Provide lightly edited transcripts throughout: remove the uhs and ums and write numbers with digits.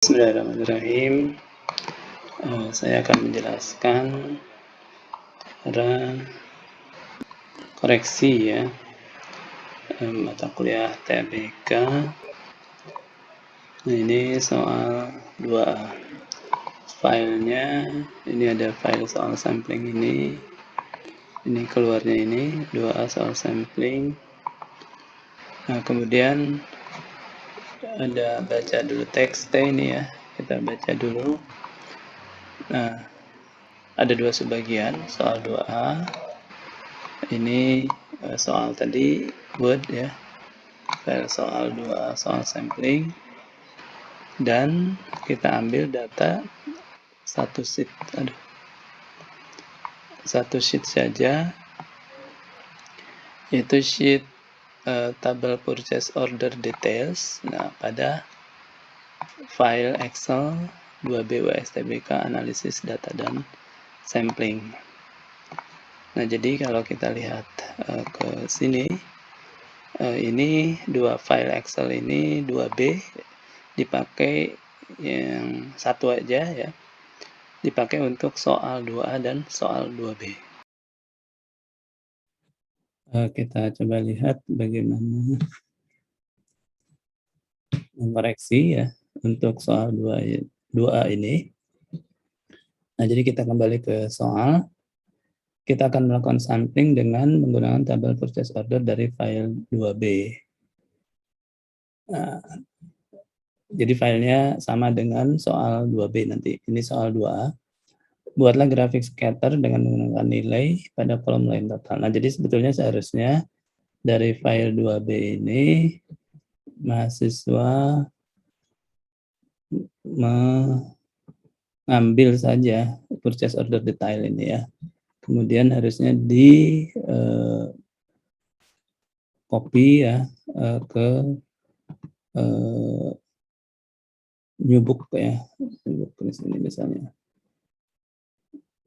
Bismillahirrahmanirrahim. Saya akan menjelaskan cara koreksi ya mata kuliah TBK. Nah, ini soal 2A. Filenya ini ada file soal sampling ini keluarnya ini 2A soal sampling. Nah, kemudian ada baca dulu teksnya ini ya. Kita baca dulu. Nah, ada 2 subbagian soal 2A. Ini soal tadi Word ya, file soal 2 soal sampling, dan kita ambil data satu sheet saja, yaitu sheet tabel purchase order details. Nah, pada file Excel 2B UASTBK analisis data dan sampling. Nah, jadi kalau kita lihat ke sini, ini 2 file Excel ini 2B dipakai yang satu aja ya, dipakai untuk soal 2A dan soal 2B. Kita coba lihat bagaimana mengoreksi ya untuk soal 2A ini. Nah, jadi kita kembali ke soal. Kita akan melakukan sampling dengan menggunakan tabel purchase order dari file 2B. Nah, jadi filenya sama dengan soal 2B nanti. Ini soal 2A. Buatlah grafik scatter dengan menggunakan nilai pada kolom lain total. Nah, jadi sebetulnya seharusnya dari file 2B ini mahasiswa mengambil saja purchase order detail ini ya. Kemudian harusnya di copy ya ke new book ya, new book di sini misalnya.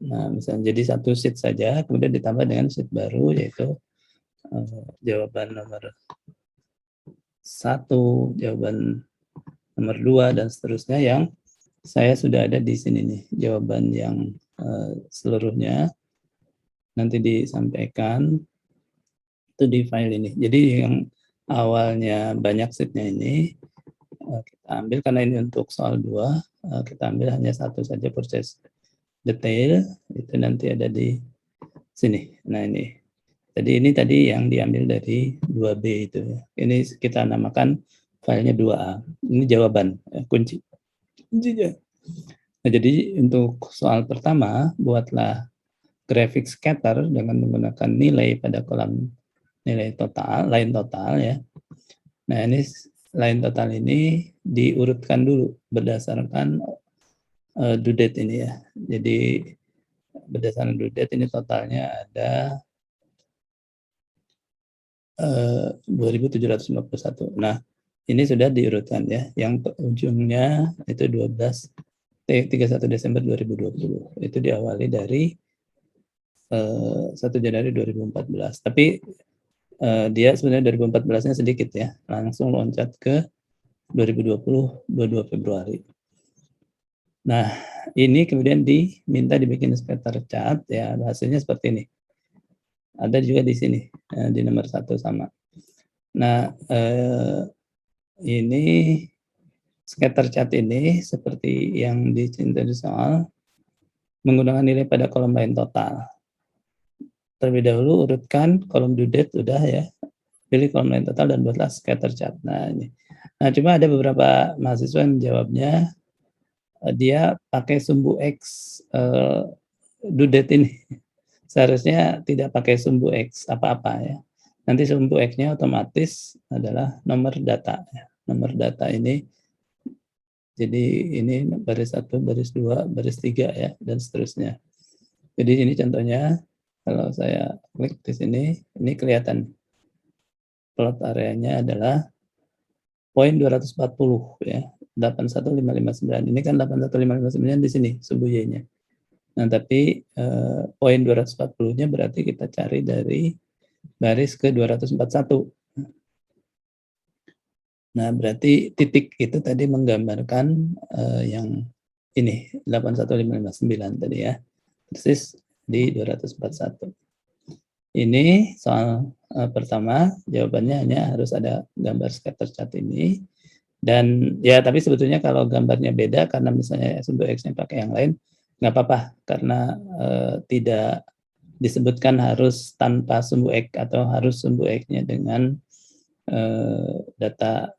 Nah, misalnya jadi satu sheet saja, kemudian ditambah dengan sheet baru yaitu jawaban nomor 1, jawaban nomor 2 dan seterusnya yang saya sudah ada di sini nih, jawaban yang seluruhnya nanti disampaikan itu di file ini. Jadi yang awalnya banyak sheetnya ini kita ambil karena ini untuk soal 2, kita ambil hanya satu saja purchase detail, itu nanti ada di sini. Nah, ini. Jadi ini tadi yang diambil dari 2B itu ya. Ini kita namakan filenya 2A. Ini jawaban kuncinya. Nah, jadi untuk soal pertama, buatlah grafik scatter dengan menggunakan nilai pada kolom nilai total, line total ya. Nah, ini line total ini diurutkan dulu berdasarkan due date ini ya. Jadi berdasarkan due date ini totalnya ada 2.751. Nah, ini sudah diurutkan ya. Yang ujungnya itu 31 Desember 2020. Itu diawali dari 1 Januari 2014. Tapi dia sebenarnya 2014-nya sedikit ya. Langsung loncat ke 2020 22 Februari. Nah, ini kemudian diminta dibikin scatter chart ya, hasilnya seperti ini. Ada juga di sini di nomor 1 sama. Nah, ini scatter chart ini seperti yang dicintai soal menggunakan nilai pada kolom lain total. Terlebih dahulu urutkan kolom due date sudah ya. Pilih kolom lain total dan buatlah scatter chart. Nah, ini. Nah, cuma ada beberapa mahasiswa yang jawabnya dia pakai sumbu X due date ini. Seharusnya tidak pakai sumbu X apa-apa ya. Nanti sumbu X-nya otomatis adalah nomor data. Nomor data ini, jadi ini baris 1, baris 2, baris 3 ya, dan seterusnya. Jadi ini contohnya, kalau saya klik di sini, ini kelihatan plot areanya adalah poin 240 ya, 81559. Ini kan 81559 di sini sumbu Y-nya. Nah, tapi poin 240-nya berarti kita cari dari baris ke 241. Nah, berarti titik itu tadi menggambarkan, yang ini 81559 tadi ya, persis di 241. Ini soal, pertama jawabannya hanya harus ada gambar scatter chart ini, dan ya tapi sebetulnya kalau gambarnya beda karena misalnya sumbu X-nya pakai yang lain, nggak apa-apa karena, tidak disebutkan harus tanpa sumbu X atau harus sumbu X-nya dengan, data,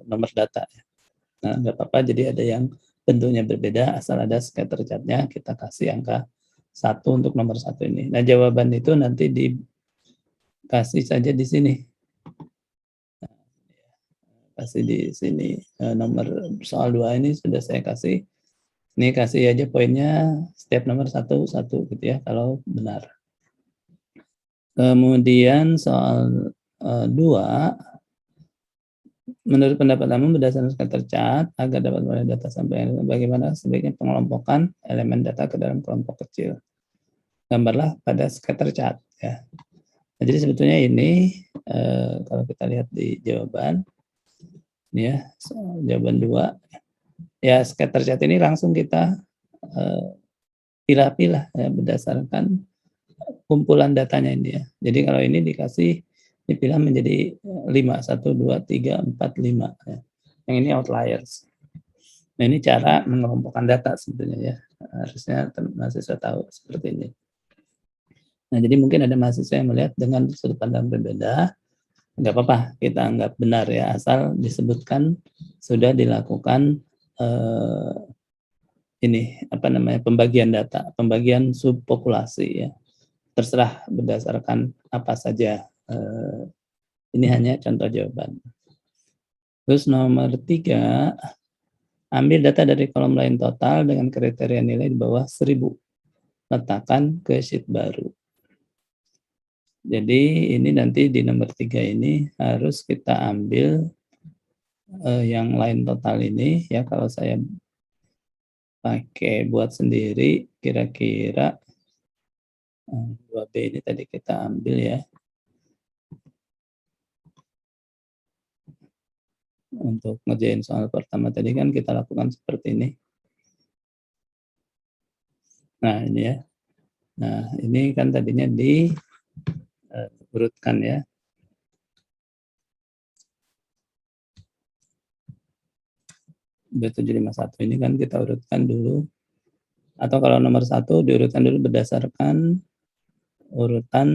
nomor data ya. Nah, nggak apa-apa, jadi ada yang bentuknya berbeda asal ada scatter chart-nya, kita kasih angka 1 untuk nomor 1 ini. Nah, jawaban itu nanti dikasih saja di sini. Kasih di sini, nomor soal 2 ini sudah saya kasih. Ini kasih aja poinnya setiap nomor 1, 1 gitu ya, kalau benar. Kemudian soal, 2, menurut pendapat kamu berdasarkan scatter chart agar dapat memperoleh data sampai bagaimana sebaiknya pengelompokan elemen data ke dalam kelompok kecil? Gambarlah pada scatter chart ya. Nah, jadi sebetulnya ini, kalau kita lihat di jawaban, ini ya, jawaban 2, ya scatter chart ini langsung kita, pilah-pilah ya berdasarkan kumpulan datanya ini ya. Jadi kalau ini dikasih dipilah menjadi 5, 1, 2, 3, 4, 5 ya. Yang ini outliers. Nah, ini cara mengelompokkan data sebetulnya ya. Harusnya mahasiswa tahu seperti ini. Nah, jadi mungkin ada mahasiswa yang melihat dengan sudut pandang berbeda, nggak apa-apa kita anggap benar ya, asal disebutkan sudah dilakukan, ini, apa namanya, pembagian data, pembagian subpopulasi ya. Terserah berdasarkan apa saja, ini hanya contoh jawaban. Terus nomor 3, ambil data dari kolom lain total dengan kriteria nilai di bawah 1000, letakkan ke sheet baru. Jadi ini nanti di nomor 3 ini harus kita ambil, yang lain total ini ya, kalau saya pakai buat sendiri kira-kira, 2B ini tadi kita ambil ya. Untuk ngerjain soal pertama tadi kan kita lakukan seperti ini. Nah, ini ya. Nah, ini kan tadinya urutkan ya. B751 ini kan kita urutkan dulu. Atau kalau nomor 1 diurutkan dulu berdasarkan urutan,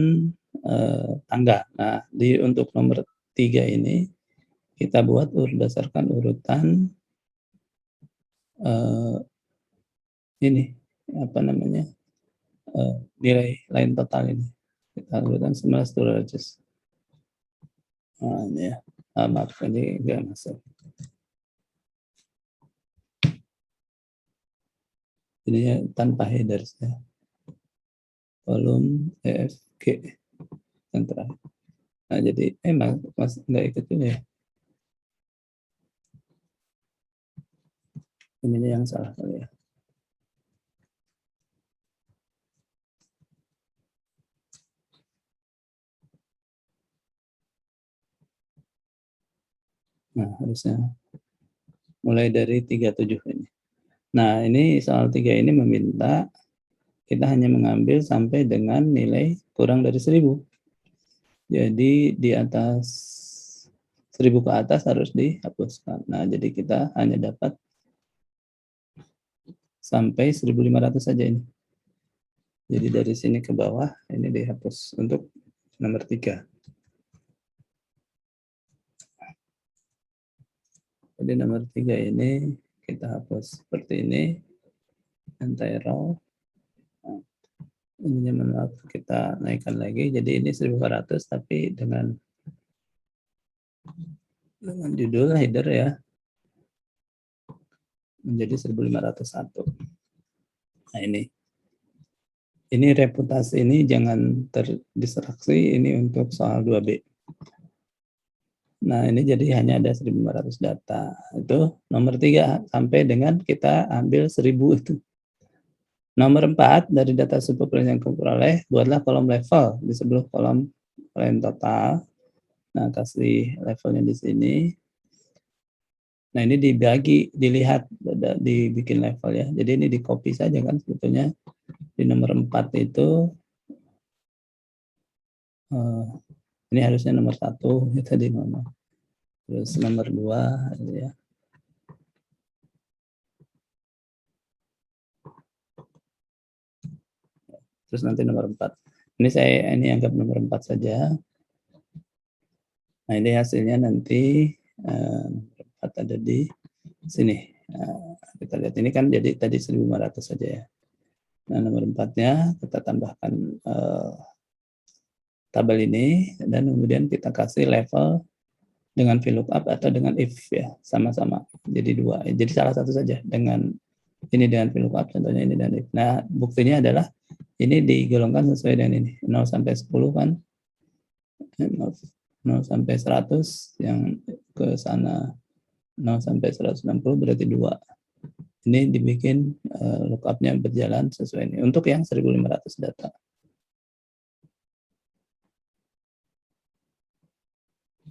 tangga. Nah, untuk nomor 3 ini kita buat berdasarkan urutan, ini, apa namanya, nilai lain total ini. Kita urutkan 11 200. Nah, ini ya. Maaf, ini enggak masuk. Ini ya tanpa header ya. Kolom EFG yang terakhir. Nah, jadi Mas enggak ikut juga ya. Ini yang salah kali ya. Nah, harusnya mulai dari 37 ini. Nah, ini soal 3 ini meminta kita hanya mengambil sampai dengan nilai kurang dari 1000. Jadi di atas 1000 ke atas harus dihapuskan. Nah, jadi kita hanya dapat sampai 1500 saja ini. Jadi dari sini ke bawah ini dihapus untuk nomor 3. Jadi nomor 3 ini kita hapus seperti ini, anti row. Nah, ini maaf kita naikkan lagi, jadi ini 1400 tapi dengan judul header ya, menjadi 1501. Nah, ini reputasi ini jangan terdistraksi, ini untuk soal 2B. Nah, ini jadi hanya ada 1500 data. Itu nomor 3 sampai dengan kita ambil 1000 itu. Nomor 4 dari data subpopulasi yang diperoleh, buatlah kolom level di sebelah kolom lain total. Nah, kasih levelnya di sini. Nah, ini dibagi, dilihat, dibikin level ya. Jadi ini di copy saja kan sebetulnya. Di nomor 4 itu, ini harusnya nomor 1, ya tadi nomor. Terus nomor 2, ya. Terus nanti nomor 4. Ini anggap nomor 4 saja. Nah, ini hasilnya nanti, nomor 4 ada di sini. Nah, kita lihat ini kan jadi tadi 1.500 saja ya. Nah, nomor 4-nya kita tambahkan tabel ini dan kemudian kita kasih level dengan VLOOKUP atau dengan if ya, sama-sama. Jadi 2. Jadi salah satu saja dengan ini dengan VLOOKUP, contohnya ini dan if. Nah, buktinya adalah ini digolongkan sesuai dengan ini. 0 sampai 10 kan. 0 sampai 100 yang ke sana 0 sampai 160 berarti 2. Ini dibikin lookup-nya berjalan sesuai ini. Untuk yang 1.500 data.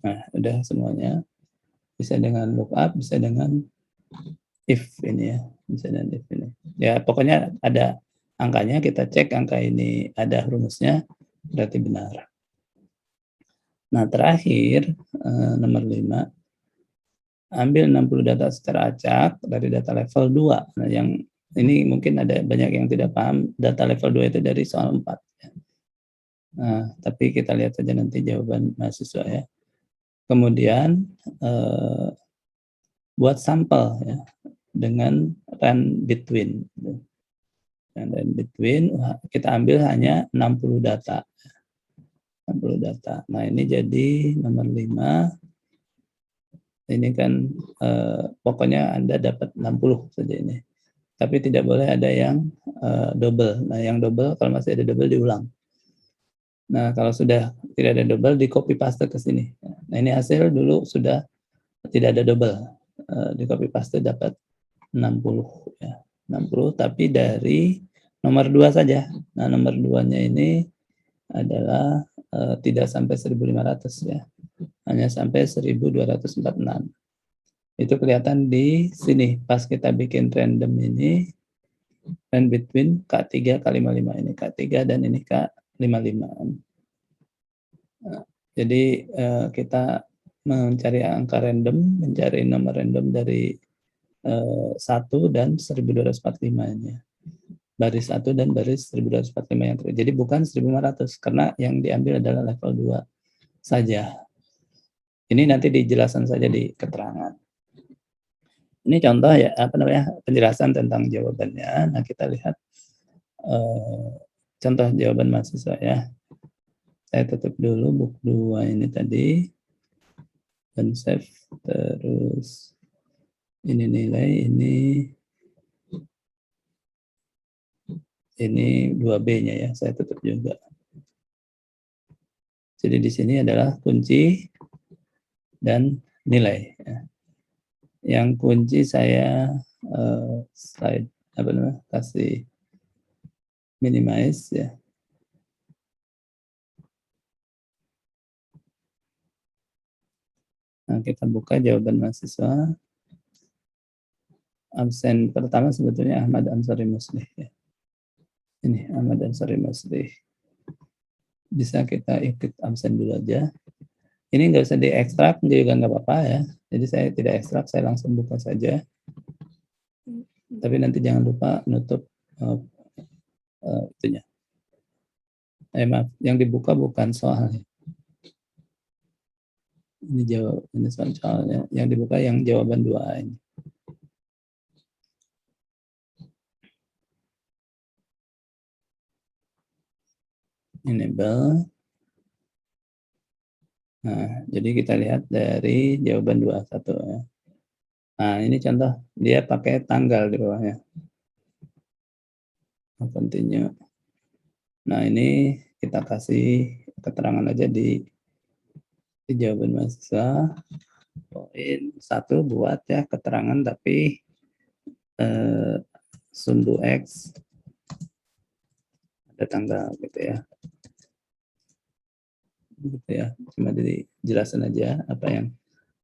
Nah, udah semuanya. Bisa dengan lookup, bisa dengan if ini ya. Bisa dengan if ini. Ya, pokoknya ada angkanya, kita cek angka ini ada rumusnya, berarti benar. Nah, terakhir, nomor 5. Ambil 60 data secara acak dari data level 2. Nah, yang ini mungkin ada banyak yang tidak paham, data level 2 itu dari soal 4. Nah, tapi kita lihat saja nanti jawaban mahasiswa ya. Kemudian buat sampel ya dengan run between. Run between kita ambil hanya 60 data. 60 data. Nah, ini jadi nomor 5. Ini kan pokoknya Anda dapat 60 saja ini. Tapi tidak boleh ada yang double. Nah, yang double kalau masih ada double diulang. Nah, kalau sudah tidak ada double di copy paste ke sini. Nah, ini hasil dulu sudah tidak ada double. Di copy paste dapat 60 ya. 60 tapi dari nomor 2 saja. Nah, nomor 2-nya ini adalah tidak sampai 1.500 ya. Hanya sampai 1.246. Itu kelihatan di sini pas kita bikin random ini, and between K3 K55 ini K3 dan ini K55. Nah, jadi kita mencari angka random, mencari nomor random dari 1 dan 1.245 ini. Baris 1 dan baris 1.245 yang terjadi. Jadi bukan 1.500 karena yang diambil adalah level 2 saja. Ini nanti dijelaskan saja di keterangan. Ini contoh ya, penjelasan tentang jawabannya. Nah, kita lihat contoh jawaban mahasiswa ya. Saya tutup dulu buku 2 ini tadi. Dan save. Terus ini nilai, ini 2B-nya ya. Saya tutup juga. Jadi di sini adalah kunci dan nilai. Ya. Yang kunci saya slide kasih minimize ya. Nah, kita buka jawaban mahasiswa. Absen pertama sebetulnya Ahmad Ansari Muslih ya. Ini Ahmad Ansari Muslih. Bisa kita ikut absen dulu aja. Ini nggak usah diekstrak juga nggak apa-apa ya. Jadi saya tidak ekstrak, saya langsung buka saja. Tapi nanti jangan lupa nutup itunya. Maaf, yang dibuka bukan soalnya. Ini soalnya. Yang dibuka yang jawaban 2A ini. Enable. Nah, jadi kita lihat dari jawaban 21 ya. Nah, ini contoh dia pakai tanggal di bawahnya. Continue. Nah, ini kita kasih keterangan aja di jawaban mahasiswa. Poin 1 buat ya keterangan tapi sumbu X ada tanggal gitu ya. Gitu ya. Cuma dijelasin aja apa yang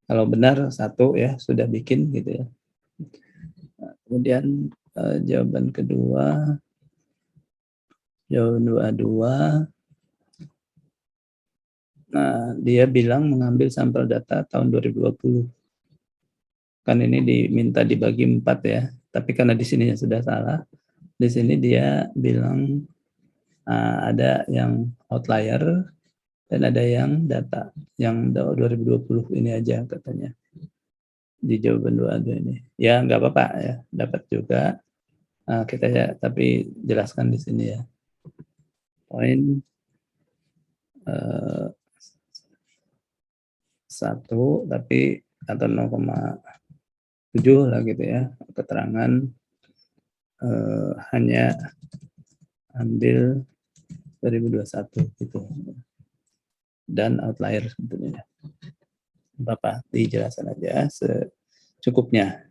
Kalau benar 1 ya, sudah bikin gitu ya. Nah, kemudian, jawaban kedua, jawaban 2, nah dia bilang mengambil sampel data tahun 2020. Kan ini diminta dibagi 4 ya, tapi karena di sininya sudah salah, di sini dia bilang, ada yang outlier dan ada yang data, yang 2020 ini aja katanya, di jawaban 2 ini. Ya nggak apa-apa ya, dapat juga, kita ya tapi jelaskan di sini ya. Poin, 1 tapi atau 0,7 lah gitu ya, keterangan, hanya ambil 2021 gitu. Dan outlier sebetulnya. Bapak dijelaskan aja secukupnya.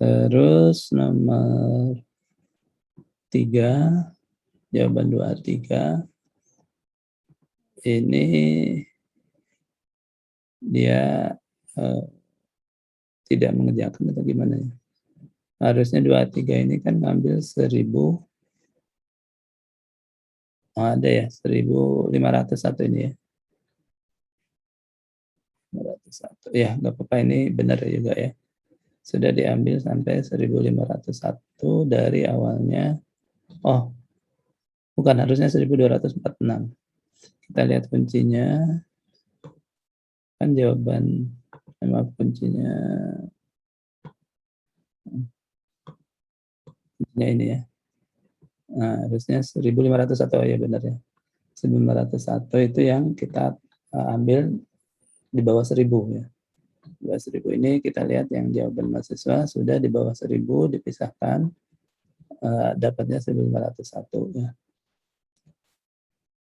Terus nomor 3, jawaban 23, ini dia, tidak mengerjakan atau gimana ya? Harusnya 23 ini kan ngambil 1000, ada ya, 1501 ini ya. 501, ya nggak apa-apa, ini benar juga ya. Sudah diambil sampai 1501 dari awalnya. Oh, bukan, harusnya 1246. Kita lihat kuncinya, kan jawaban, maaf, kuncinya ini ya. Nah, harusnya 1501 ya, benar ya. 1501 itu yang kita, ambil di bawah 1000 ya. Di bawah 1000 ini kita lihat yang jawaban mahasiswa sudah di bawah 1000 dipisahkan, dapatnya 1501 ya.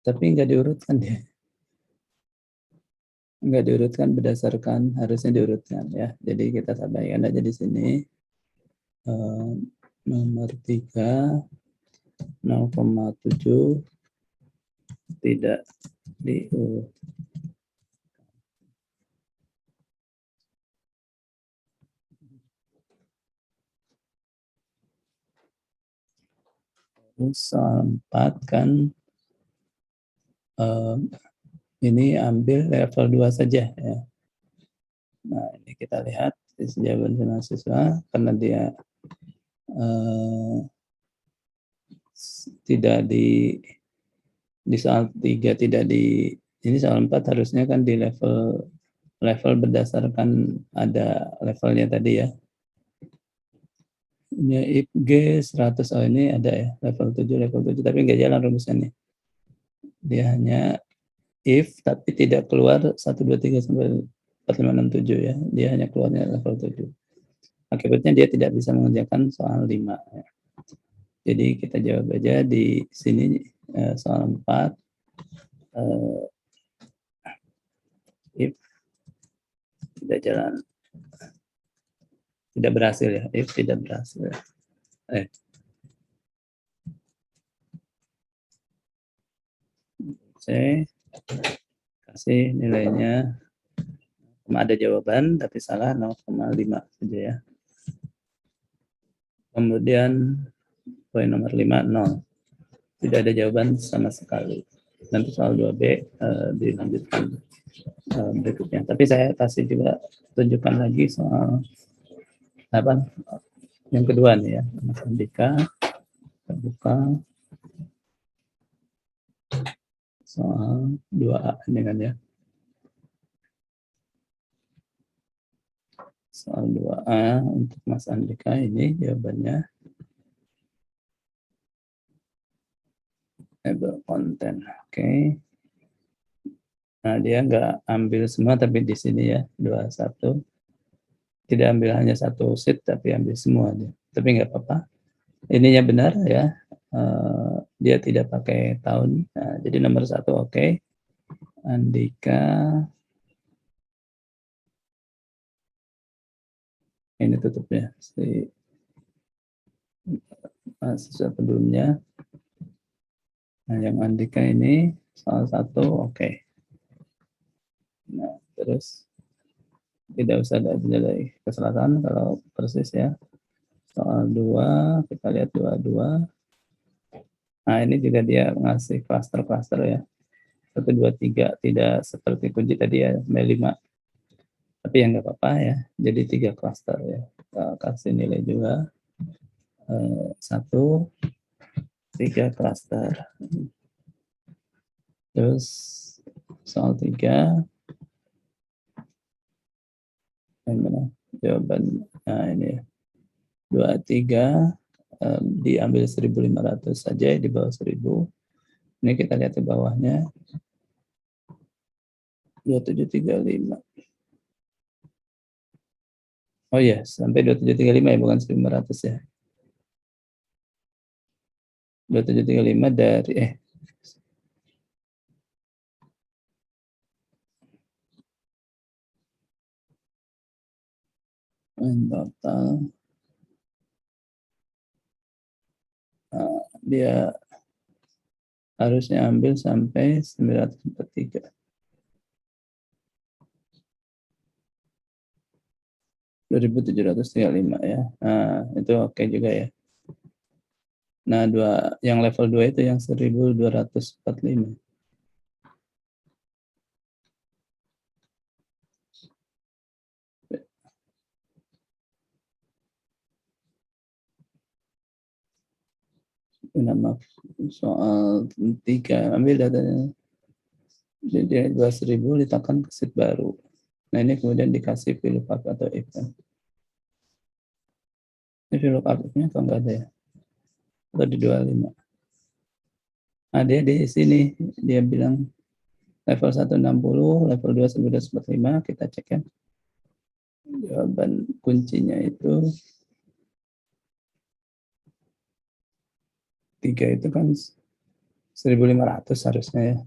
Tapi nggak diurutkan deh. Nggak diurutkan berdasarkan, harusnya diurutkan ya. Jadi kita sampaikan aja di sini, nomor 3, 0,7 tidak diurut. Terus soal 4 kan, ini ambil level 2 saja ya. Nah, ini kita lihat jawaban mahasiswa karena dia, tidak di soal 3 tidak di, ini soal 4 harusnya kan di level berdasarkan ada levelnya tadi ya. Ini if G 100, oh ini ada ya, level 7, tapi nggak jalan rumusnya nih. Dia hanya if tapi tidak keluar 1, 2, 3 sampai 4, 5, 6, 7 ya. Dia hanya keluarnya level 7. Akibatnya dia tidak bisa mengerjakan soal 5 ya. Jadi kita jawab aja di sini, soal 4, if tidak jalan, tidak berhasil ya, if tidak berhasil. Saya kasih nilainya, ada jawaban tapi salah 0,5 saja ya. Kemudian poin nomor 5, 0. Tidak ada jawaban sama sekali. Nanti soal 2B, dilanjutkan, berikutnya. Tapi saya kasih juga tunjukkan lagi soal apa yang kedua nih ya, Mas Andika. Terbuka soal 2A ini kan ya. Soal 2A untuk Mas Andika ini jawabannya table konten. Oke. Nah, dia nggak ambil semua tapi di sini ya 21. Tidak ambil hanya 1 sheet tapi ambil semua dia. Tapi nggak apa-apa. Ininya benar ya. Dia tidak pakai tahun. Nah, jadi nomor 1 oke. Andika, ini tutupnya si mahasiswa sebelumnya. Nah, yang Andika ini salah 1 oke. Nah, terus Tidak usah dari ke selatan kalau persis ya. Soal 2, kita lihat 22. Nah, ini juga dia ngasih klaster-klaster ya. 1, 2, 3, tidak seperti kunci tadi ya, sampai 5. Tapi ya nggak apa-apa ya, jadi 3 klaster ya. Kita kasih nilai juga 1, 3 klaster. Terus soal 3, yang mana? Jawaban, nah ini ya. 2, 3, diambil 1.500 saja di bawah 1.000. Ini kita lihat di bawahnya 2735. Oh iya, sampai 2735 ya, bukan 1.500 ya. 2735 dari total dia harusnya ambil sampai 943. 2735 ya. Nah, itu oke juga ya. Nah, yang level 2 itu yang 1245. Nama soal 3, ambil datanya. Jadi 12.000 ditekan ke sheet baru. Nah, ini kemudian dikasih VLOOKUP atau if. Ini VLOOKUP-nya kok nggak ada ya? Atau di 25. Nah, dia di sini, dia bilang level 1 60, level 2 1945, kita cek ya. Jawaban kuncinya itu 3 itu kan 1.500 harusnya ya.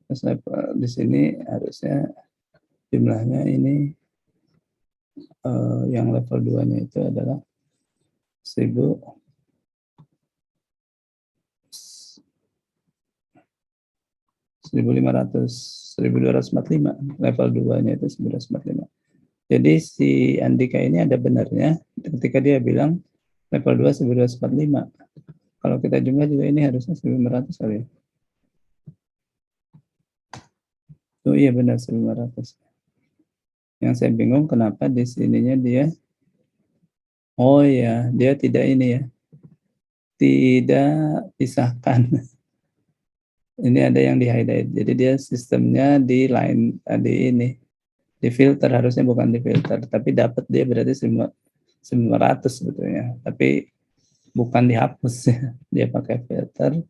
Terus level di sini harusnya jumlahnya ini yang level 2-nya itu adalah 1.245, level 2-nya itu 1.245. Jadi si Andika ini ada benarnya ketika dia bilang level 2 1.245. Kalau kita jumlah juga ini harusnya 1.500 kali ya. Oh iya benar 1.500. Yang saya bingung kenapa di sininya dia, oh ya, dia tidak ini ya, tidak pisahkan. Ini ada yang di highlight. Jadi dia sistemnya di line di ini, di filter, harusnya bukan di filter, tapi dapat dia berarti 1.500 sebetulnya. Tapi bukan dihapus ya. Dia pakai filter.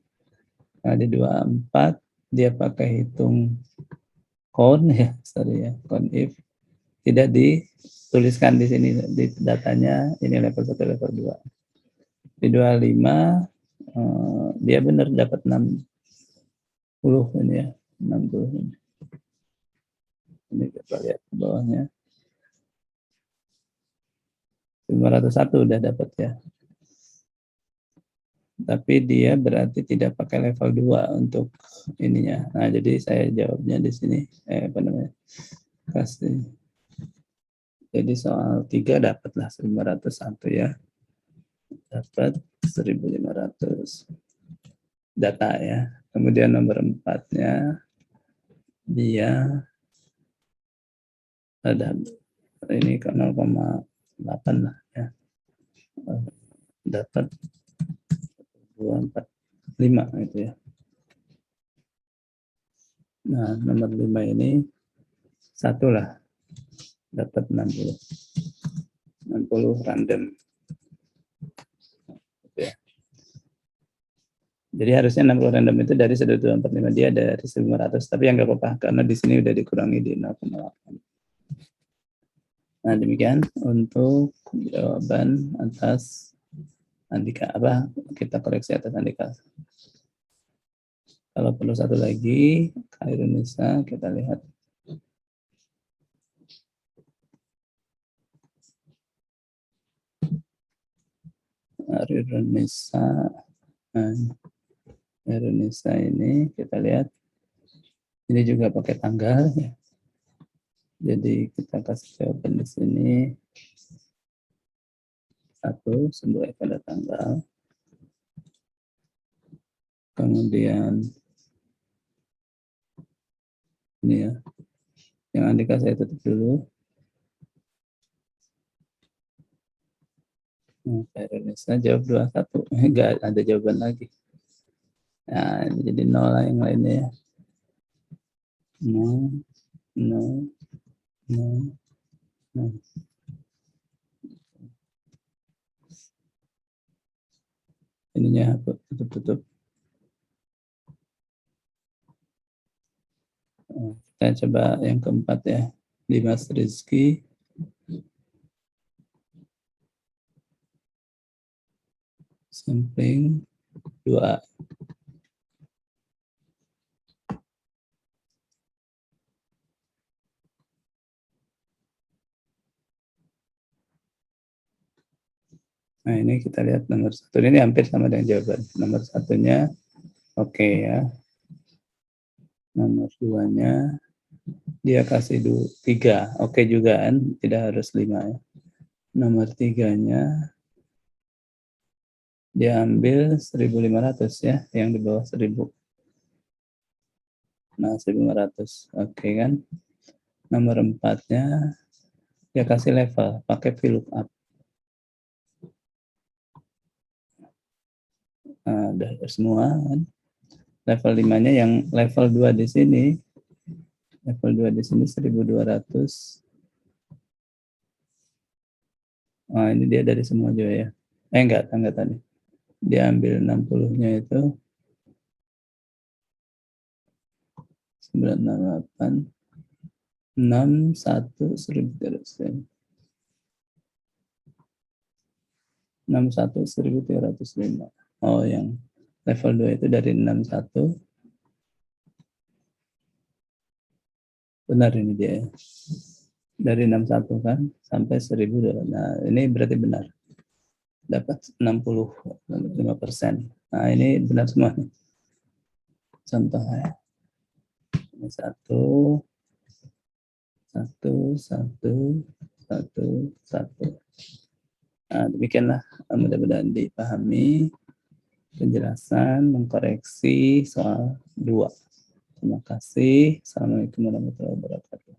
Nah, di 24 dia pakai hitung count ya, sorry ya, count if. Tidak dituliskan di sini di datanya ini level 1, level 2. Di 25 dia benar dapat 60 ini ya, 60 ini. Ini kita lihat ke bawahnya. 501 udah dapat ya. Tapi dia berarti tidak pakai level 2 untuk ininya. Nah, jadi saya jawabnya di sini apa namanya? Kasih. Jadi soal 3 dapatlah 1.501 ya. Dapat 1.500 data ya. Kemudian nomor 4-nya dia ada ini ke 0,8 lah ya. Dapat 245 itu ya. Nah, nomor 5 ini satu lah, dapat 60 random. Ya. Jadi harusnya 60 random itu dari 1.245, dia dari 1.500, tapi yang nggak apa-apa karena di sini udah dikurangi di 0,8. Nah, demikian untuk jawaban atas Andika. Apa kita koreksi atas Andika. Kalau perlu satu lagi, Khairunisa, kita lihat. Khairunisa, Khairunisa ini kita lihat. Ini juga pakai tanggal. Ya. Jadi kita kasih jawaban di sini 1 sebagai pada tanggal. Kemudian ini ya, yang Andika saya tutup dulu. Indonesia jawab 21. Enggak ada jawaban lagi. Nah, ini jadi 0 lah yang lainnya ya. 0, 0, 0, 0. Ininya tutup. Kita coba yang keempat ya. Dimas Rizky. Sampling 2A. Nah, ini kita lihat nomor 1. Ini hampir sama dengan jawaban. Nomor 1-nya oke ya. Nomor 2-nya dia kasih 3. Oke juga kan, tidak harus 5 ya. Nomor 3-nya dia ambil 1.500 ya, yang di bawah 1.000. Nah, 1.500. Oke kan. Nomor 4-nya dia kasih level, pakai VLOOKUP. Nah, udah semua kan. Level 5-nya yang level 2 di sini. Level 2 di sini 1.200. Nah, ini dia dari semua juga ya. Enggak tadi. Dia ambil 60-nya itu 968 61 1.300. 61 1.305. Oh, yang level 2 itu dari 61. Benar ini dia. Dari 61 kan sampai 1.200. Nah, ini berarti benar. Dapat 65%. Nah, ini benar semua. Contoh ya. Ini 1. Nah, demikianlah mudah-mudahan dipahami penjelasan mengkoreksi soal 2. Terima kasih. Assalamualaikum warahmatullahi wabarakatuh.